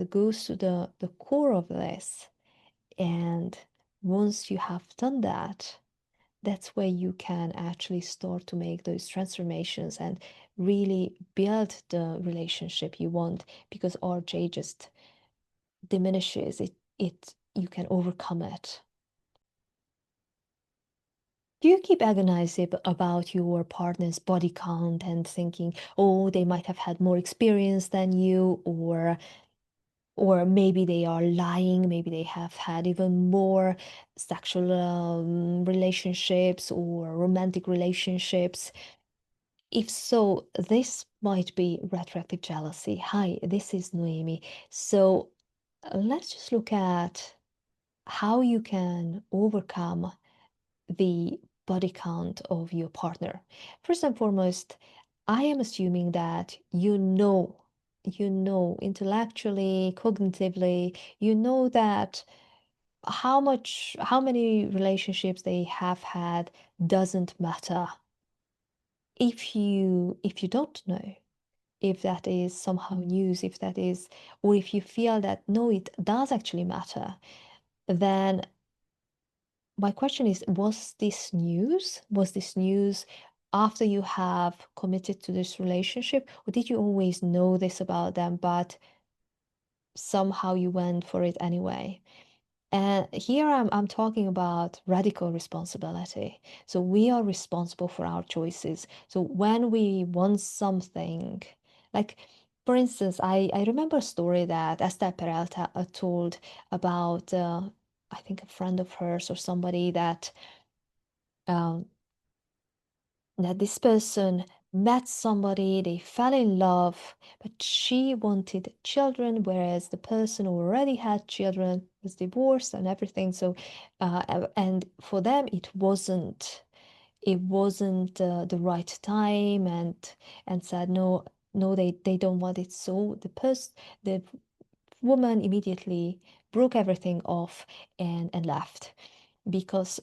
goes to the core of this. And once you have done that, that's where you can actually start to make those transformations and really build the relationship you want, because RJ just diminishes it. You can overcome it. Do you keep agonizing about your partner's body count and thinking, oh, they might have had more experience than you, or maybe they are lying, maybe they have had even more sexual relationships or romantic relationships? If so, this might be retroactive jealousy. Hi, this is Noemi. So let's just look at how you can overcome the body count of your partner. First and foremost, I am assuming that intellectually, cognitively, you know that how many relationships they have had doesn't matter. If you don't know, if that is somehow news, if that is, or if you feel that no, it does actually matter, then my question is, was this news? Was this news after you have committed to this relationship, or did you always know this about them, but somehow you went for it anyway? And here I'm talking about radical responsibility. So we are responsible for our choices. So when we want something, like for instance, I remember a story that Esther Peralta told about, I think a friend of hers or somebody um, that this person met somebody, they fell in love, but she wanted children, whereas the person who already had children was divorced and everything. So, and for them, it wasn't the right time, and said no, no, they don't want it. So the woman immediately broke everything off and left, because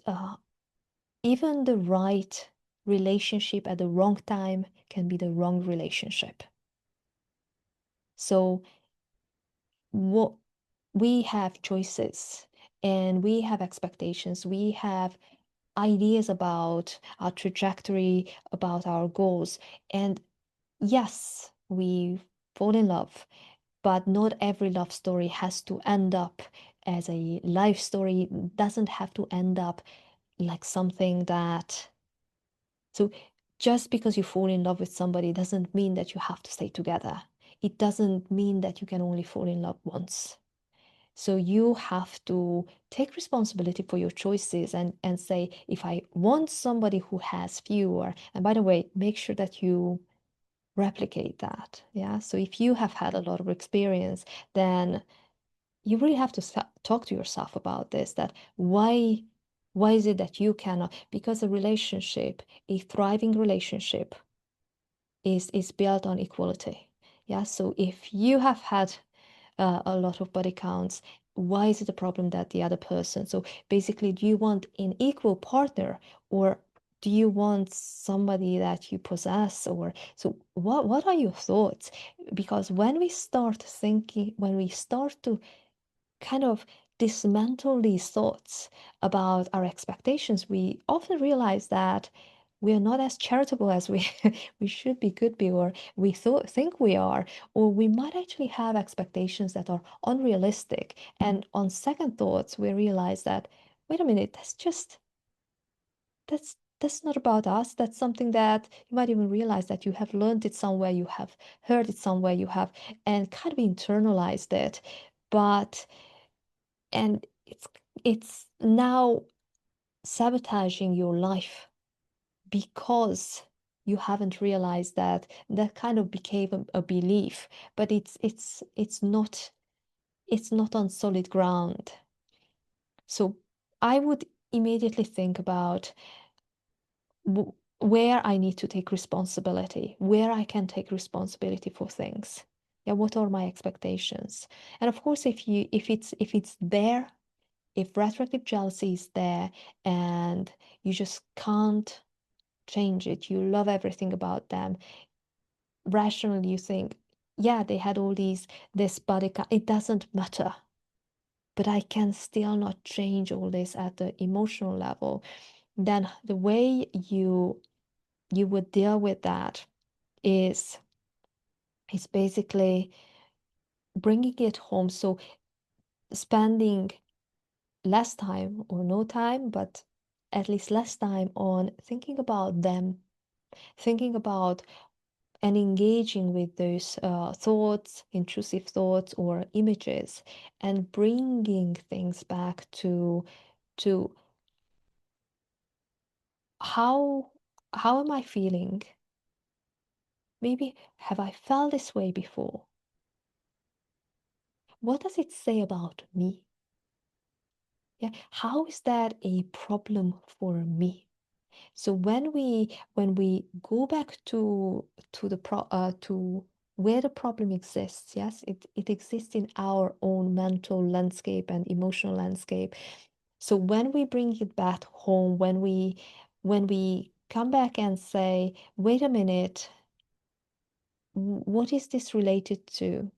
even the right relationship at the wrong time can be the wrong relationship. So what we have choices, and we have expectations, we have ideas about our trajectory, about our goals. And yes, we fall in love, but not every love story has to end up as a life story. It doesn't have to end up like something that. So just because you fall in love with somebody doesn't mean that you have to stay together. It doesn't mean that you can only fall in love once. So you have to take responsibility for your choices, and say, if I want somebody who has fewer, and by the way, make sure that you replicate that. Yeah. So if you have had a lot of experience, then you really have to talk to yourself about this, that why is it that you cannot? Because a thriving relationship is built on equality. Yeah. So if you have had a lot of body counts, why is it a problem that the other person? So basically, do you want an equal partner, or do you want somebody that you possess? Or so what are your thoughts? Because when we start to kind of dismantle these thoughts about our expectations, we often realize that we are not as charitable as we we should be, could be, or we think we are, or we might actually have expectations that are unrealistic. And on second thoughts, we realize that, wait a minute, that's not about us. That's something that you might even realize that you have learned it somewhere, you have heard it somewhere, you have and kind of internalized it. But and it's now sabotaging your life, because you haven't realized that that kind of became a belief, but it's not on solid ground. So I would immediately think about where I need to take responsibility, where I can take responsibility for things. Yeah, what are my expectations? And of course, if it's there, if retroactive jealousy is there and you just can't change it, you love everything about them, rationally you think, yeah, they had all this body count. It doesn't matter, but I can still not change all this at the emotional level. Then the way you would deal with that is is basically bringing it home. So spending less time or no time, but at least less time on thinking about them, thinking about and engaging with those thoughts, intrusive thoughts or images, and bringing things back to how how am I feeling? Maybe have I felt this way before? What does it say about me? Yeah, how is that a problem for me? So when we go back to to where the problem exists, yes, it exists in our own mental landscape and emotional landscape. So when we bring it back home, when we come back and say, wait a minute, what is this related to?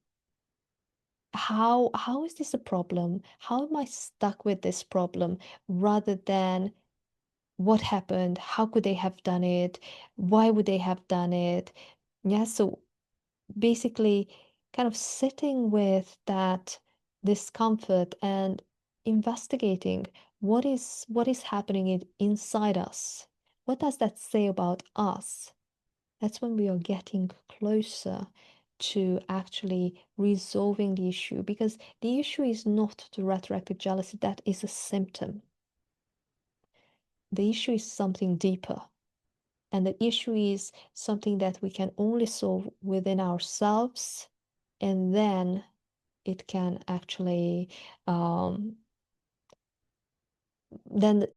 How is this a problem? How am I stuck with this problem rather than what happened? How could they have done it? Why would they have done it? Yeah, so basically, kind of sitting with that discomfort and investigating what is happening inside us. What does that say about us? That's when we are getting closer to actually resolving the issue, because the issue is not the retroactive jealousy, that is a symptom. The issue is something deeper. And the issue is something that we can only solve within ourselves, and then it can actually, um, then